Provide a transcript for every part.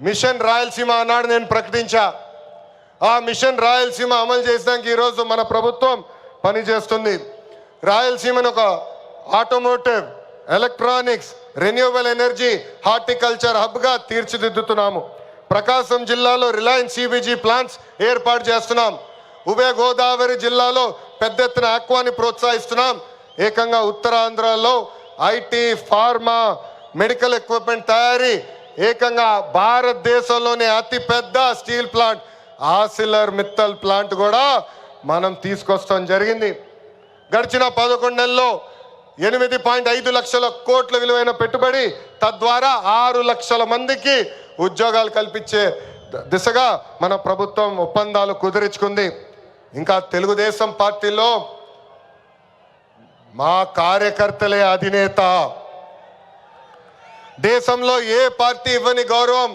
Machine Rayalaseema అన్నాడు నేను ప్రకటించా. ఆ మిషన్ రాయలసీమ అమలు చేసినాక ఈరోజు మన ప్రభుత్వం పనిచేస్తుంది. రాయలసీమను ఒక automotive, electronics, renewable energy, horticulture హబ్గా తీర్చిదిద్దుతున్నాము. ప్రకాశం జిల్లాలో రిలయన్స్ సిబిజీ ప్లాంట్స్ ఏర్పాటు చేస్తున్నాం. ఉభయ గోదావరి జిల్లాలో పెద్ద ఎత్తున ఆక్వాని ప్రోత్సహిస్తున్నాం. ఏకంగా ఉత్తరాంధ్రలో ఐటీ, ఫార్మా, మెడికల్ ఎక్విప్మెంట్ తయారీ, ఏకంగా భారతదేశంలోనే అతిపెద్ద స్టీల్ ప్లాంట్ ఆసిలర్ మిత్తల్ ప్లాంట్ కూడా మనం తీసుకొస్తాం జరిగింది. గడిచిన 11 నెలల్లో 8.5 లక్షల కోట్ల విలువైన పెట్టుబడి, తద్వారా 6 లక్షల మందికి ఉద్యోగాలు కల్పించే దిశగా మన ప్రభుత్వం ఒప్పందాలు కుదిరించుకుంది. ఇంకా తెలుగుదేశం పార్టీలో మా కార్యకర్తలే అధినేత. దేశంలో ఏ పార్టీ ఇవ్వని గౌరవం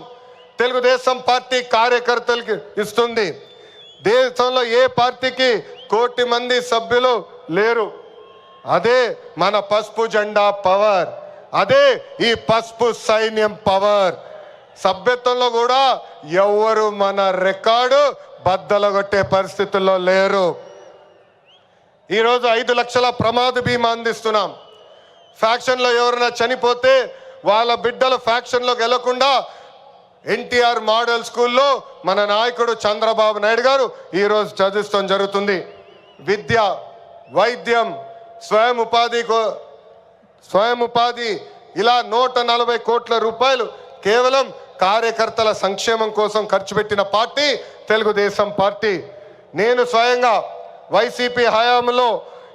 తెలుగుదేశం పార్టీ కార్యకర్తలకి ఇస్తుంది. దేశంలో ఏ పార్టీకి 1 కోటి మంది సభ్యులు లేరు. అదే మన పసుపు జెండా పవర్, అదే ఈ పసుపు సైన్యం పవర్. సభ్యత్వంలో కూడా ఎవరు మన రికార్డు బద్దలగొట్టే పరిస్థితుల్లో లేరు. ఈరోజు 5 లక్షల ప్రమాద బీమా అందిస్తున్నాం. ఫ్యాక్షన్లో ఎవరైనా చనిపోతే వాళ్ళ బిడ్డలు ఫ్యాక్షన్లోకి వెళ్లకుండా ఎన్టీఆర్ మోడల్ స్కూల్లో మన నాయకుడు చంద్రబాబు నాయుడు గారు ఈరోజు చదివిస్తాం జరుగుతుంది. విద్య, వైద్యం, స్వయం ఉపాధి ఇలా 140 కోట్ల రూపాయలు కేవలం కార్యకర్తల సంక్షేమం కోసం ఖర్చు పెట్టిన పార్టీ తెలుగుదేశం పార్టీ. నేను స్వయంగా వైసీపీ హయాంలో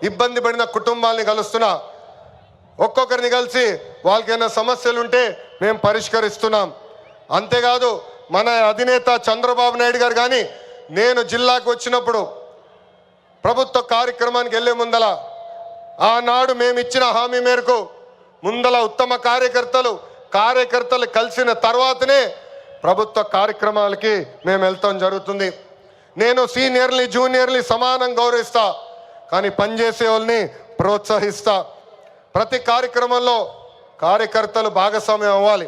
ఇబ్బంది పడిన కుటుంబాలని కలుస్తున్నా. ఒక్కొక్కరిని కలిసి వాళ్ళకైనా సమస్యలు ఉంటే మేము పరిష్కరిస్తున్నాం. అంతేకాదు మన అధినేత చంద్రబాబు నాయుడు గారు కానీ నేను జిల్లాకు వచ్చినప్పుడు ప్రభుత్వ కార్యక్రమానికి వెళ్ళే ముందల ఆనాడు మేము ఇచ్చిన హామీ మేరకు ముందల ఉత్తమ కార్యకర్తలు కలిసిన తర్వాతనే ప్రభుత్వ కార్యక్రమాలకి మేము వెళ్తాం జరుగుతుంది. నేను సీనియర్ని, జూనియర్ని సమానం గౌరవిస్తా, కానీ పనిచేసే వాళ్ళని ప్రోత్సహిస్తా. ప్రతి కార్యక్రమంలో కార్యకర్తలు భాగస్వామ్యం అవ్వాలి,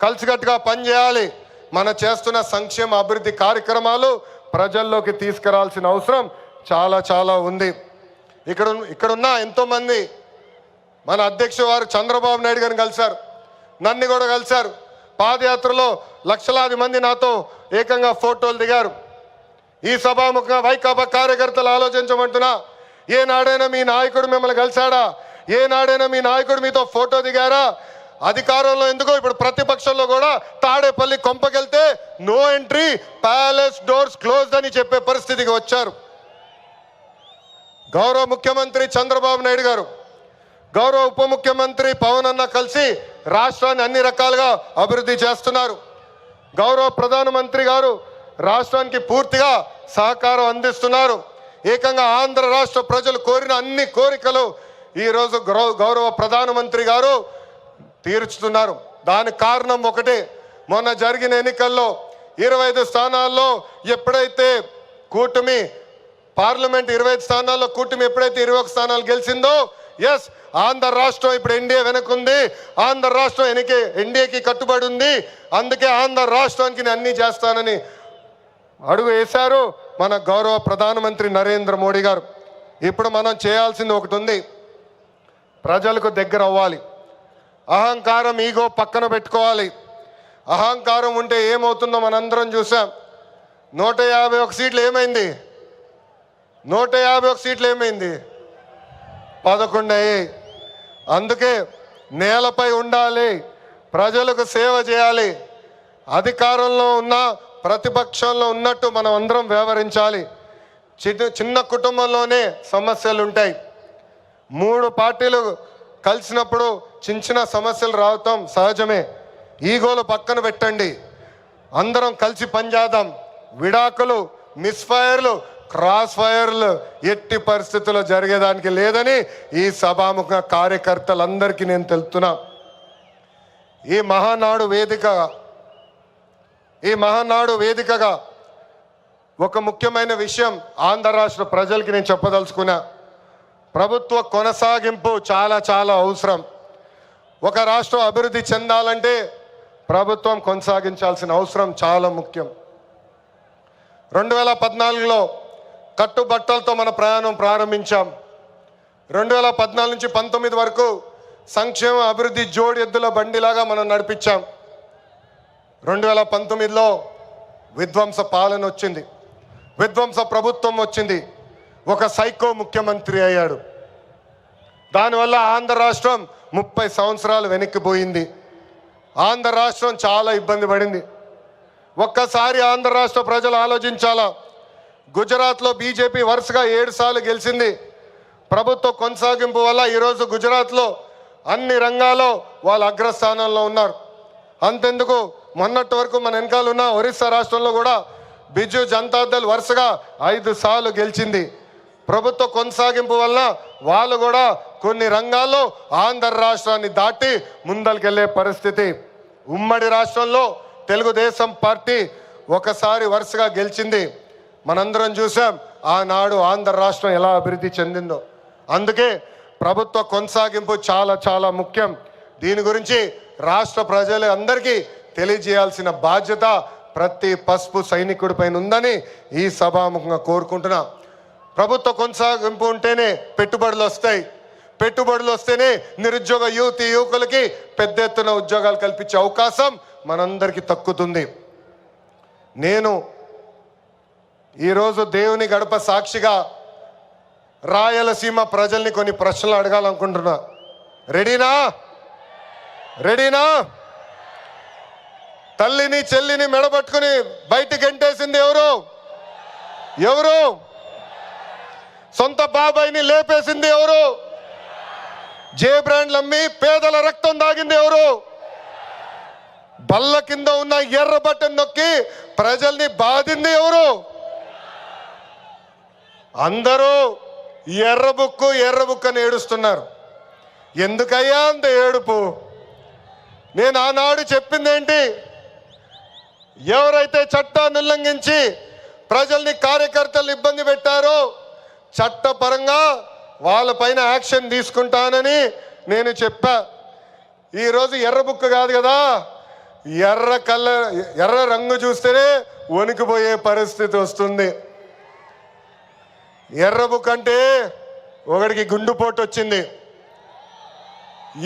కలిసికట్టుగా పనిచేయాలి. మన చేస్తున్న సంక్షేమ అభివృద్ధి కార్యక్రమాలు ప్రజల్లోకి తీసుకురావాల్సిన అవసరం చాలా ఉంది. ఇక్కడున్న ఎంతోమంది మన అధ్యక్షుడు వారు చంద్రబాబు నాయుడు గారిని కలిశారు, నన్ను కూడా కలిశారు. పాదయాత్రలో లక్షలాది మంది నాతో ఏకంగా ఫోటోలు దిగారు. ఈ సభాముఖంగా వైకాపా కార్యకర్తలు ఆలోచించమంటున్నా, ఏనాడైనా మీ నాయకుడు మిమ్మల్ని కలిశాడా? ఏనాడైనా మీ నాయకుడు మీతో ఫోటో దిగారా? అధికారంలో ఎందుకో ఇప్పుడు ప్రతిపక్షంలో కూడా తాడేపల్లి కొంపకెళ్తే no entry, palace doors closed అని చెప్పే పరిస్థితికి వచ్చారు. గౌరవ ముఖ్యమంత్రి చంద్రబాబు నాయుడు గారు, గౌరవ ఉప ముఖ్యమంత్రి పవన్ అన్న కలిసి రాష్ట్రాన్ని అన్ని రకాలుగా అభివృద్ధి చేస్తున్నారు. గౌరవ ప్రధానమంత్రి గారు రాష్ట్రానికి పూర్తిగా సహకారం అందిస్తున్నారు. ఏకంగా ఆంధ్ర రాష్ట్ర ప్రజలు కోరిన అన్ని కోరికలు ఈరోజు గౌరవ ప్రధానమంత్రి గారు తీర్చుతున్నారు. దానికి కారణం ఒకటే, మొన్న జరిగిన ఎన్నికల్లో 25 స్థానాల్లో ఎప్పుడైతే కూటమి పార్లమెంట్ 25 స్థానాల్లో కూటమి ఎప్పుడైతే 21 స్థానాలు గెలిచిందో, ఎస్ ఆంధ్ర రాష్ట్రం ఇప్పుడు ఎన్డీఏ వెనకుంది, ఆంధ్ర రాష్ట్రం ఎన్డీఏకి కట్టుబడి ఉంది. అందుకే ఆంధ్ర రాష్ట్రానికి నేను అన్నీ చేస్తానని అడుగు వేశారు మన గౌరవ ప్రధానమంత్రి నరేంద్ర మోడీ గారు. ఇప్పుడు మనం చేయాల్సింది ఒకటి ఉంది, ప్రజలకు దగ్గర అవ్వాలి. అహంకారం, ఈగో పక్కన పెట్టుకోవాలి. అహంకారం ఉంటే ఏమవుతుందో మనందరం చూసాం. 151 సీట్లు ఏమైంది? 151 సీట్లు ఏమైంది? 11 అయ్యాయి. అందుకే నేలపై ఉండాలి, ప్రజలకు సేవ చేయాలి. అధికారంలో ఉన్న ప్రతిపక్షంలో ఉన్నట్టు మనం అందరం వ్యవహరించాలి. చిన్న కుటుంబంలోనే సమస్యలు ఉంటాయి. 3 పార్టీలు కలిసినప్పుడు చిన్న సమస్యలు రావటం సహజమే. ఈగోలు పక్కన పెట్టండి, అందరం కలిసి పనిచేద్దాం. విడాకులు, మిస్ఫైర్లు, క్రాస్ ఫైర్లు ఎట్టి పరిస్థితుల్లో జరిగేదానికి లేదని ఈ సభాముఖ కార్యకర్తలందరికీ నేను తెలుపుతున్నా. ఈ మహానాడు వేదికగా ఒక ముఖ్యమైన విషయం ఆంధ్ర రాష్ట్ర ప్రజలకి నేను చెప్పదలుచుకున్నా. ప్రభుత్వ కొనసాగింపు చాలా అవసరం. ఒక రాష్ట్రం అభివృద్ధి చెందాలంటే ప్రభుత్వం కొనసాగించాల్సిన అవసరం చాలా ముఖ్యం. 2014లో కట్టుబట్టలతో మన ప్రయాణం ప్రారంభించాం. 2014 నుంచి 19 వరకు సంక్షేమ అభివృద్ధి జోడి ఎద్దుల బండిలాగా మనం నడిపించాం. 2019లో విధ్వంస పాలన వచ్చింది, విధ్వంస ప్రభుత్వం వచ్చింది, ఒక సైకో ముఖ్యమంత్రి అయ్యాడు. దానివల్ల ఆంధ్ర రాష్ట్రం 30 సంవత్సరాలు వెనక్కిపోయింది. ఆంధ్ర రాష్ట్రం చాలా ఇబ్బంది పడింది. ఒక్కసారి ఆంధ్ర రాష్ట్ర ప్రజలు ఆలోచించాలా. గుజరాత్లో బీజేపీ వరుసగా 7 సార్లు గెలిచింది. ప్రభుత్వ కొనసాగింపు వల్ల ఈరోజు గుజరాత్లో అన్ని రంగాల్లో వాళ్ళు అగ్రస్థానంలో ఉన్నారు. అంతెందుకు, మొన్నటి వరకు మన వెనకాల ఉన్న ఒరిస్సా రాష్ట్రంలో కూడా బిజు జనతాదళ్ వరుసగా 5 సార్లు గెలిచింది. ప్రభుత్వ కొనసాగింపు వల్ల వాళ్ళు కూడా కొన్ని రంగాల్లో ఆంధ్ర రాష్ట్రాన్ని దాటి ముందరికెళ్లే పరిస్థితి. ఉమ్మడి రాష్ట్రంలో తెలుగుదేశం పార్టీ ఒకసారి వరుసగా గెలిచింది. మనందరం చూసాం ఆనాడు ఆంధ్ర రాష్ట్రం ఎలా అభివృద్ధి చెందిందో. అందుకే ప్రభుత్వ కొనసాగింపు చాలా చాలా ముఖ్యం. దీని గురించి రాష్ట్ర ప్రజలు అందరికీ తెలియజేయాల్సిన బాధ్యత ప్రతి పసుపు సైనికుడి పైన ఉందని ఈ సభాముఖంగా కోరుకుంటున్నా. ప్రభుత్వ కొనసాగింపు ఉంటేనే పెట్టుబడులు వస్తాయి, పెట్టుబడులు వస్తేనే నిరుద్యోగ యువకులకి పెద్ద ఎత్తున ఉద్యోగాలు కల్పించే అవకాశం మనందరికీ దక్కుతుంది. నేను ఈరోజు దేవుని గడప సాక్షిగా రాయలసీమ ప్రజల్ని కొన్ని ప్రశ్నలు అడగాలనుకుంటున్నా. రెడీనా? రెడీనా? తల్లిని చెల్లిని మెడబట్టుకుని బయటికి గెంటేసింది ఎవరు? ఎవరు? సొంత బాబాయిని లేపేసింది ఎవరు? జే బ్రాండ్లు అమ్మి పేదల రక్తం దాగింది ఎవరు? బల్ల కింద ఉన్న ఎర్ర బటన్ నొక్కి ప్రజల్ని బాధింది ఎవరు? అందరూ ఎర్ర బుక్కు అని ఏడుస్తున్నారు. ఎందుకయ్యా అంత ఏడుపు? నేను ఆనాడు చెప్పింది ఏంటి? ఎవరైతే చట్టాన్ని ఉల్లంఘించి ప్రజల్ని కార్యకర్తలు ఇబ్బంది పెట్టారో చట్టపరంగా వాళ్ళపైన యాక్షన్ తీసుకుంటానని నేను చెప్పా. ఈరోజు ఎర్ర బుక్క కాదు కదా, ఎర్ర రంగు చూస్తేనే వణికిపోయే పరిస్థితి వస్తుంది. ఎర్ర బుక్ అంటే ఒకడికి గుండుపోటు వచ్చింది.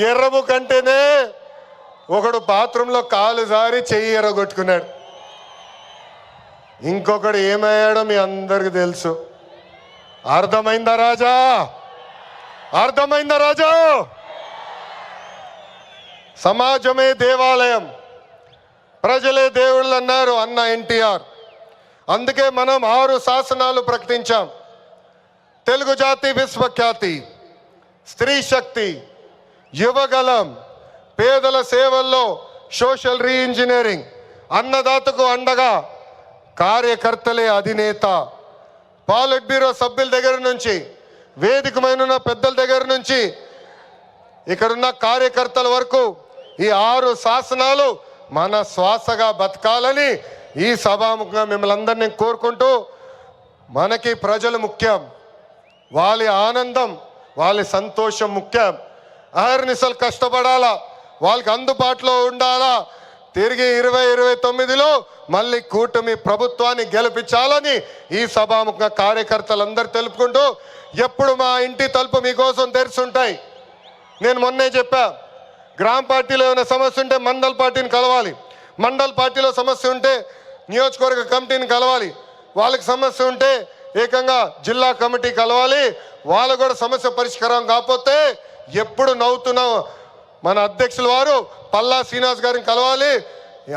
ఎర్ర బుక్ అంటేనే ఒకడు బాత్రూంలో కాలు జారి చెయ్యి ఎర్రగొట్టుకున్నాడు. ఇంకొకడు ఏమయ్యాడో మీ అందరికి తెలుసు. అర్థమైందా రాజా? అర్థమైందా రాజా? సమాజమే దేవాలయం, ప్రజలే దేవుళ్ళు అన్నారు అన్న ఎన్టీఆర్. అందుకే మనం 6 శాసనాలు ప్రకటించాం. తెలుగు జాతి విశ్వఖ్యాతి, స్త్రీ శక్తి, యువగలం, పేదల సేవల్లో సోషల్ రీఇంజనీరింగ్, అన్నదాతకు అండగా కార్యకర్తలే అధినేత. పాలిట్ బ్యూరో సభ్యుల దగ్గర నుంచి, వేదికమైన పెద్దల దగ్గర నుంచి, ఇక్కడున్న కార్యకర్తల వరకు ఈ 6 శాసనాలు మన శ్వాసగా బతకాలని ఈ సభాముఖంగా మిమ్మల్ని అందరినీ కోరుకుంటూ, మనకి ప్రజలు ముఖ్యం, వాళ్ళ ఆనందం వాళ్ళ సంతోషం ముఖ్యం. అహర్నిశలు కష్టపడాలా, వాళ్ళకి అందుబాటులో ఉండాలా. తిరిగి 2029లో మళ్ళీ కూటమి ప్రభుత్వాన్ని గెలిపించాలని ఈ సభాముఖంగా కార్యకర్తలందరూ తెలుపుకుంటూ, ఎప్పుడు మా ఇంటి తలుపు మీకోసం తెరిచుంటాయి. నేను మొన్నే చెప్పా, గ్రామ పార్టీలో ఏమైనా సమస్య ఉంటే మండల్ పార్టీని కలవాలి, మండల్ పార్టీలో సమస్య ఉంటే నియోజకవర్గ కమిటీని కలవాలి, వాళ్ళకి సమస్య ఉంటే ఏకంగా జిల్లా కమిటీ కలవాలి. వాళ్ళు కూడా సమస్య పరిష్కారం కాకపోతే ఎప్పుడు నవ్వుతున్న మన అధ్యక్షుల వారు పల్లా శ్రీనివాస్ గారిని కలవాలి.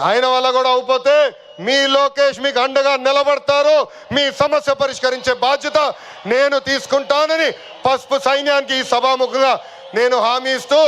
ఆయన వల్ల కూడా అయిపోతే మీ లోకేష్ మీకు అండగా నిలబడతారు. మీ సమస్య పరిష్కరించే బాధ్యత నేను తీసుకుంటానని పసుపు సైన్యానికి ఈ సభాముఖంగా నేను హామీ ఇస్తూ